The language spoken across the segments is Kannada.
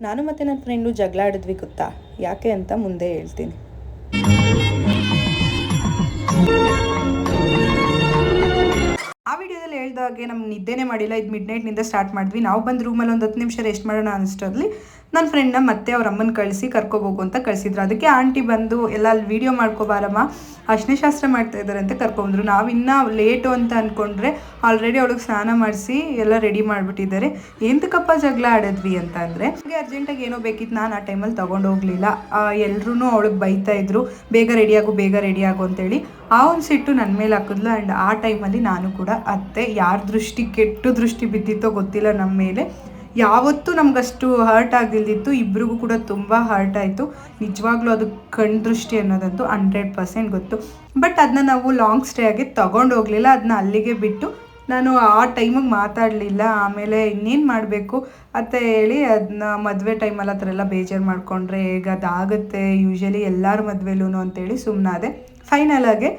ನಾನು ಮತ್ತು ನನ್ನ ಫ್ರೆಂಡು ಜಗಳ ಆಡಿದ್ವಿ ಗೊತ್ತಾ, ಯಾಕೆ ಅಂತ ಮುಂದೆ ಹೇಳ್ತೀನಿ. ಆ ವಿಡಿಯೋದಲ್ಲಿ ಹೇಳ್ದಾಗೆ ನಮ್ಗೆ ನಿದ್ದೆನೇ ಮಾಡಿಲ್ಲ. ಇದು ಮಿಡ್ನೈಟ್ನಿಂದ ಸ್ಟಾರ್ಟ್ ಮಾಡಿದ್ವಿ. ನಾವು ಬಂದು ರೂಮಲ್ಲಿ ಒಂದು 10 ನಿಮಿಷ ರೆಸ್ಟ್ ಮಾಡೋಣ ಅನಿಸ್ಟಲ್ಲಿ ನನ್ನ ಫ್ರೆಂಡ್ನ ಮತ್ತೆ ಅವ್ರ ಅಮ್ಮನ ಕಳಿಸಿ ಕರ್ಕೊಬೋಗು ಅಂತ ಕಳಿಸಿದ್ರು. ಅದಕ್ಕೆ ಆಂಟಿ ಬಂದು ಎಲ್ಲ ಅಲ್ಲಿ ವೀಡಿಯೋ ಮಾಡ್ಕೊಬಾರಮ್ಮ, ಅರ್ಶಿನ ಶಾಸ್ತ್ರ ಮಾಡ್ತಾ ಇದ್ದಾರೆ ಅಂತ ಕರ್ಕೊಂಡ್ರು. ನಾವು ಇನ್ನೂ ಲೇಟು ಅಂತ ಅಂದ್ಕೊಂಡ್ರೆ ಆಲ್ರೆಡಿ ಅವಳಿಗೆ ಸ್ನಾನ ಮಾಡಿಸಿ ಎಲ್ಲ ರೆಡಿ ಮಾಡಿಬಿಟ್ಟಿದ್ದಾರೆ. ಎಂತಕ್ಕಪ್ಪ ಜಗಳ ಆಡಿದ್ವಿ ಅಂತ ಅಂದರೆ, ಹಾಗೆ ಅರ್ಜೆಂಟಾಗಿ ಏನೋ ಬೇಕಿತ್ತು, ನಾನು ಆ ಟೈಮಲ್ಲಿ ತೊಗೊಂಡೋಗ್ಲಿಲ್ಲ. ಎಲ್ಲರೂ ಅವಳಿಗೆ ಬೈತಾ ಇದ್ರು, ಬೇಗ ರೆಡಿಯಾಗು ಅಂತೇಳಿ. ಆ ಒಂದು ಸಿಟ್ಟು ನನ್ನ ಮೇಲೆ ಹಾಕಿದ್ಲು. ಆ್ಯಂಡ್ ಆ ಟೈಮಲ್ಲಿ ನಾನು ಕೂಡ ಅತ್ತೆ, ಯಾರ ದೃಷ್ಟಿ ಕೆಟ್ಟು ದೃಷ್ಟಿ ಬಿದ್ದಿತ್ತೋ ಗೊತ್ತಿಲ್ಲ ನಮ್ಮ ಮೇಲೆ. ಯಾವತ್ತೂ ನಮಗಷ್ಟು ಹರ್ಟ್ ಆಗಿಲ್ದಿತ್ತು, ಇಬ್ರಿಗೂ ಕೂಡ ತುಂಬ ಹರ್ಟ್ ಆಯಿತು. ನಿಜವಾಗ್ಲೂ ಅದು ಕಣ್ಣು ದೃಷ್ಟಿ ಅನ್ನೋದಂತೂ 100% ಗೊತ್ತು. ಬಟ್ ಅದನ್ನ ನಾವು ಲಾಂಗ್ ಸ್ಟೇ ಆಗಿ ತೊಗೊಂಡೋಗ್ಲಿಲ್ಲ, ಅದನ್ನ ಅಲ್ಲಿಗೆ ಬಿಟ್ಟು ನಾನು ಆ ಟೈಮಿಗೆ ಮಾತಾಡಲಿಲ್ಲ. ಆಮೇಲೆ ಇನ್ನೇನು ಮಾಡಬೇಕು ಅಂತ ಹೇಳಿ ಅದನ್ನ ಮದುವೆ ಟೈಮಲ್ಲಿ ಆ ಥರ ಎಲ್ಲ ಬೇಜಾರು ಮಾಡಿಕೊಂಡ್ರೆ ಹೇಗೆ, ಅದಾಗುತ್ತೆ ಯೂಶ್ವಲಿ ಎಲ್ಲರ ಮದುವೆಲೂ ಅಂತೇಳಿ ಸುಮ್ಮನಾದೆ. ಫೈನಲಾಗೆ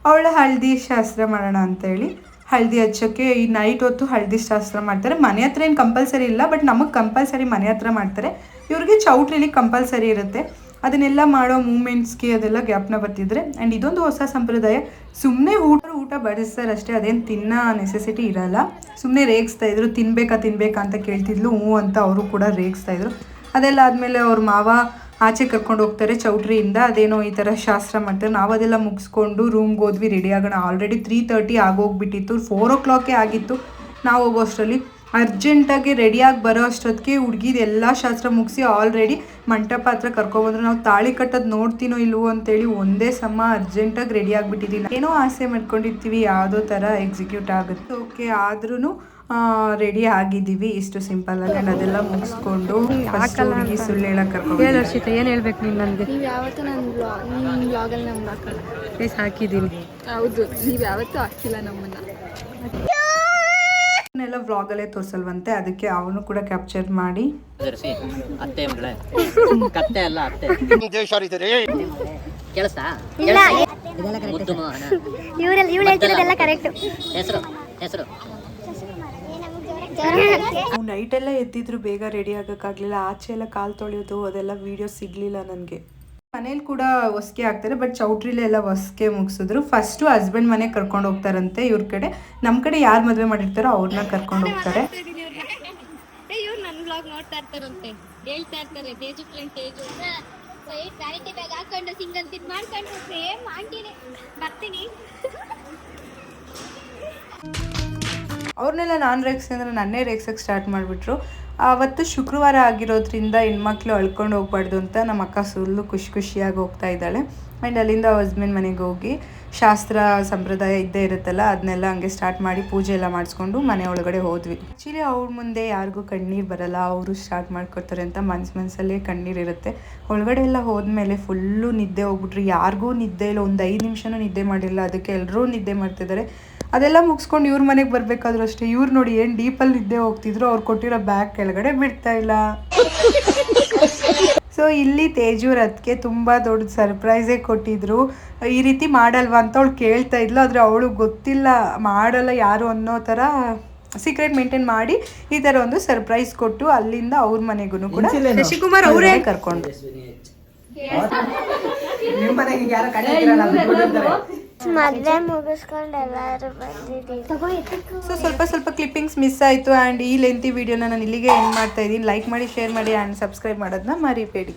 ಅವಳ ಹಳದಿ ಶಾಸ್ತ್ರ ಮಾಡೋಣ ಅಂತೇಳಿ ಹಳದಿ ಹಚ್ಚೋಕ್ಕೆ ಈ ನೈಟ್ ಹೊತ್ತು ಹಳದಿ ಶಾಸ್ತ್ರ ಮಾಡ್ತಾರೆ. ಮನೆ ಹತ್ರ ಏನು ಕಂಪಲ್ಸರಿ ಇಲ್ಲ, ಬಟ್ ನಮಗೆ ಕಂಪಲ್ಸರಿ ಮನೆ ಹತ್ರ ಮಾಡ್ತಾರೆ. ಇವ್ರಿಗೆ ಚೌಟ್ರಿಲಿ ಕಂಪಲ್ಸರಿ ಇರುತ್ತೆ. ಅದನ್ನೆಲ್ಲ ಮಾಡೋ ಮೂಮೆಂಟ್ಸ್ಗೆ ಅದೆಲ್ಲ ಜ್ಞಾಪನ ಬರ್ತಿದ್ರೆ. ಆ್ಯಂಡ್ ಇದೊಂದು ಹೊಸ ಸಂಪ್ರದಾಯ. ಸುಮ್ಮನೆ ಊಟ ಬಡಿಸ್ತಾರೆ ಅಷ್ಟೇ, ಅದೇನು ತಿನ್ನೋ ನೆಸೆಸಿಟಿ ಇರೋಲ್ಲ. ಸುಮ್ಮನೆ ರೇಗಿಸ್ತಾಯಿದ್ರು, ತಿನ್ಬೇಕಾ ಅಂತ ಕೇಳ್ತಿದ್ಲು. ಹ್ಞೂ ಅಂತ ಅವರು ಕೂಡ ರೇಗಿಸ್ತಾಯಿದ್ರು. ಅದೆಲ್ಲ ಆದಮೇಲೆ ಅವ್ರ ಮಾವ ಆಚೆ ಕರ್ಕೊಂಡು ಹೋಗ್ತಾರೆ ಚೌಟ್ರಿಯಿಂದ. ಅದೇನೋ ಈ ಥರ ಶಾಸ್ತ್ರ ಮಾಡ್ತಾರೆ. ನಾವು ಅದೆಲ್ಲ ಮುಗಿಸ್ಕೊಂಡು ರೂಮ್ಗೆ ಹೋದ್ವಿ ರೆಡಿ ಆಗೋಣ. ಆಲ್ರೆಡಿ 3:30 ಆಗೋಗ್ಬಿಟ್ಟಿತ್ತು, 4 o'clock ಆಗಿತ್ತು. ನಾವು ಹೋಗೋ ಅಷ್ಟರಲ್ಲಿ ಅರ್ಜೆಂಟಾಗಿ ರೆಡಿಯಾಗಿ ಬರೋ ಅಷ್ಟೊತ್ತಿಗೆ ಹುಡುಗಿದು ಎಲ್ಲ ಶಾಸ್ತ್ರ ಮುಗಿಸಿ ಆಲ್ರೆಡಿ ಮಂಟಪ ಹತ್ರ ಕರ್ಕೊಬಂದ್ರು. ನಾವು ತಾಳಿ ಕಟ್ಟೋದು ನೋಡ್ತೀನೋ ಇಲ್ವೋ ಅಂತೇಳಿ ಒಂದೇ ಸಮ ಅರ್ಜೆಂಟಾಗಿ ರೆಡಿ ಆಗಿಬಿಟ್ಟಿದ್ದೀನಿ. ಏನೋ ಆಸೆ ಮಾಡ್ಕೊಂಡಿರ್ತೀವಿ, ಯಾವುದೋ ಥರ ಎಕ್ಸಿಕ್ಯೂಟ್ ಆಗುತ್ತೆ. ಓಕೆ, ಆದ್ರೂ ರೆಡಿ ಆಗಿದ್ದೀವಿ. ಇಷ್ಟು ಸಿಂಪಲ್ ಆಗಿ. ಅದೆಲ್ಲ ಮುಗಿಸ್ಕೊಂಡು ಸುಳ್ಳು ಹೇಳಕ್ಕೆ ಕರ್ಕೊಂಡು ಏನು ಹೇಳ್ಬೇಕು ನೀನು ನನಗೆ? ನೀವು ಯಾವತ್ತೂ ನನ್ನ ಬ್ಲಾಗಲ್ಲಿ ನಮ್ಮ ಫೇಸ್ ಹಾಕಿದ್ದೀನಿ. ಹೌದು, ನೀವು ಯಾವತ್ತೂ ಹಾಕಿಲ್ಲ ನಮ್ಮನ್ನು. ಎಲ್ಲ ವ್ಲಾಗಲ್ಲೇ ತೋರಿಸಲ್ವಂತೆ, ಅದಕ್ಕೆ ಅವನು ಕೂಡ ಕ್ಯಾಪ್ಚರ್ ಮಾಡಿ ಅತ್ತೆ ಮಗಳೇ ಕತ್ತೆ ಅಲ್ಲ ಅತ್ತೆ ಕೇಳಿಸ್ತಾ? ಇವಳು ಹೇಳ್ತಿರೋದೆಲ್ಲ ಕರೆಕ್ಟ್. ಹೆಸರು ನಾವು ನೈಟೆಲ್ಲ ಎದ್ದಿದ್ರು ಬೇಗ ರೆಡಿ ಆಗೋಕ್ಕಾಗಲಿಲ್ಲ. ಆಚೆ ಎಲ್ಲ ಕಾಲು ತೊಳೆಯೋದು ಅದೆಲ್ಲ ವೀಡಿಯೋ ಸಿಗಲಿಲ್ಲ ನನಗೆ. ಮನೇಲಿ ಕೂಡ ಹೊಸ್ಕೆ ಆಗ್ತಾರೆ, ಬಟ್ ಚೌಟ್ರಿಲೆ ಎಲ್ಲ ಹೊಸ್ಕೆ ಮುಗಿಸಿದ್ರು. ಫಸ್ಟು ಹಸ್ಬೆಂಡ್ ಮನೆಗೆ ಕರ್ಕೊಂಡು ಹೋಗ್ತಾರಂತೆ ಇವ್ರ ಕಡೆ. ನಮ್ಮ ಕಡೆ ಯಾರು ಮದುವೆ ಮಾಡಿರ್ತಾರೋ ಅವ್ರನ್ನ ಕರ್ಕೊಂಡು ಹೋಗ್ತಾರೆ. ಇವ್ರು ನನ್ನ ಬ್ಲಾಗ್ ನೋಡ್ತಾ ಇರ್ತಾರಂತೆ, ಹೇಳ್ತಾ ಇರ್ತಾರೆ Teju friend Teju vanity bag ಹಾಕೊಂಡು ಸಿಂಗಲ್ ತಿನ್ ಮಾಡ್ಕೊಂಡು ಸೇಮ್ ಆಂಟಿನೇ ಬರ್ತೀನಿ. ಅವ್ರನ್ನೆಲ್ಲ ನಾನು ರೇಗ್ಸಿ ಅಂದರೆ ನನ್ನೇ ರೇಗ್ಸಕ್ಕೆ ಸ್ಟಾರ್ಟ್ ಮಾಡಿಬಿಟ್ರು. ಆವತ್ತು ಶುಕ್ರವಾರ ಆಗಿರೋದ್ರಿಂದ ಹೆಣ್ಮಕ್ಳು ಅಳ್ಕೊಂಡು ಹೋಗ್ಬಾರ್ದು ಅಂತ ನಮ್ಮ ಅಕ್ಕ ಸುಳ್ಳು ಖುಷಿಯಾಗಿ ಹೋಗ್ತಾ ಇದ್ದಾಳೆ. ಆ್ಯಂಡ್ ಅಲ್ಲಿಂದ ಹಸ್ಬೆಂಡ್ ಮನೆಗೆ ಹೋಗಿ ಶಾಸ್ತ್ರ ಸಂಪ್ರದಾಯ ಇದ್ದೇ ಇರುತ್ತಲ್ಲ, ಅದನ್ನೆಲ್ಲ ಹಂಗೆ ಸ್ಟಾರ್ಟ್ ಮಾಡಿ ಪೂಜೆ ಎಲ್ಲ ಮಾಡಿಸ್ಕೊಂಡು ಮನೆ ಒಳಗಡೆ ಹೋದ್ವಿ. ಆ್ಯಕ್ಚುಲಿ ಅವ್ರ ಮುಂದೆ ಯಾರಿಗೂ ಕಣ್ಣೀರು ಬರಲ್ಲ, ಅವರು ಸ್ಟಾರ್ಟ್ ಮಾಡ್ಕೊಡ್ತಾರೆ ಅಂತ ಮನಸ್ಸಲ್ಲೇ ಕಣ್ಣೀರು ಇರುತ್ತೆ. ಒಳಗಡೆ ಎಲ್ಲ ಹೋದ್ಮೇಲೆ ಫುಲ್ಲು ನಿದ್ದೆ ಹೋಗ್ಬಿಟ್ರು. ಯಾರಿಗೂ ನಿದ್ದೆ ಇಲ್ಲ, ಒಂದು 5 ನಿಮಿಷನೂ ನಿದ್ದೆ ಮಾಡಿಲ್ಲ. ಅದಕ್ಕೆ ಎಲ್ಲರೂ ನಿದ್ದೆ ಮಾಡ್ತಿದ್ದಾರೆ. ಅದೆಲ್ಲ ಮುಗಿಸ್ಕೊಂಡು ಇವ್ರ ಮನೆಗೆ ಬರಬೇಕಾದ್ರೂ ಅಷ್ಟೇ, ಇವ್ರು ನೋಡಿ ಏನು ಡೀಪಲ್ಲಿ ನಿದ್ದೆ ಹೋಗ್ತಿದ್ರು. ಅವ್ರು ಕೊಟ್ಟಿರೋ ಬ್ಯಾಗ್ ಕೆಳಗಡೆ ಬಿಡ್ತಾ ಇಲ್ಲ. ಸೊ ಇಲ್ಲಿ ತೇಜೂರ್ ಅದಕ್ಕೆ ತುಂಬ ದೊಡ್ಡ ಸರ್ಪ್ರೈಸೇ ಕೊಟ್ಟಿದ್ರು. ಈ ರೀತಿ ಮಾಡಲ್ವಾ ಅಂತ ಅವಳು ಕೇಳ್ತಾ ಇದ್ಲು, ಆದರೆ ಅವಳು ಗೊತ್ತಿಲ್ಲ ಮಾಡಲ್ಲ ಯಾರು ಅನ್ನೋ ಥರ ಸೀಕ್ರೆಟ್ ಮೇಂಟೈನ್ ಮಾಡಿ ಈ ಥರ ಒಂದು ಸರ್ಪ್ರೈಸ್ ಕೊಟ್ಟು ಅಲ್ಲಿಂದ ಅವ್ರ ಮನೆಗೂ ಕೂಡ ಶಶಿಕುಮಾರ್ ಅವರೇ ಕರ್ಕೊಂಡು ಮದುವೆ ಮುಗಿಸ್ಕೊಂಡು ಎಲ್ಲರೂ ಬಂದಿದ್ದೀವಿ. ಸೊ ಸ್ವಲ್ಪ ಕ್ಲಿಪ್ಪಿಂಗ್ಸ್ ಮಿಸ್ ಆಯಿತು. ಆ್ಯಂಡ್ ಈ ಲೆಂತಿ ವಿಡಿಯೋನ ನಾನು ಇಲ್ಲಿಗೆ ಎಂಡ್ ಮಾಡ್ತಾ ಇದ್ದೀನಿ. ಲೈಕ್ ಮಾಡಿ, ಶೇರ್ ಮಾಡಿ ಆ್ಯಂಡ್ ಸಬ್ಸ್ಕ್ರೈಬ್ ಮಾಡೋದನ್ನ ಮರಿಬೇಡಿ.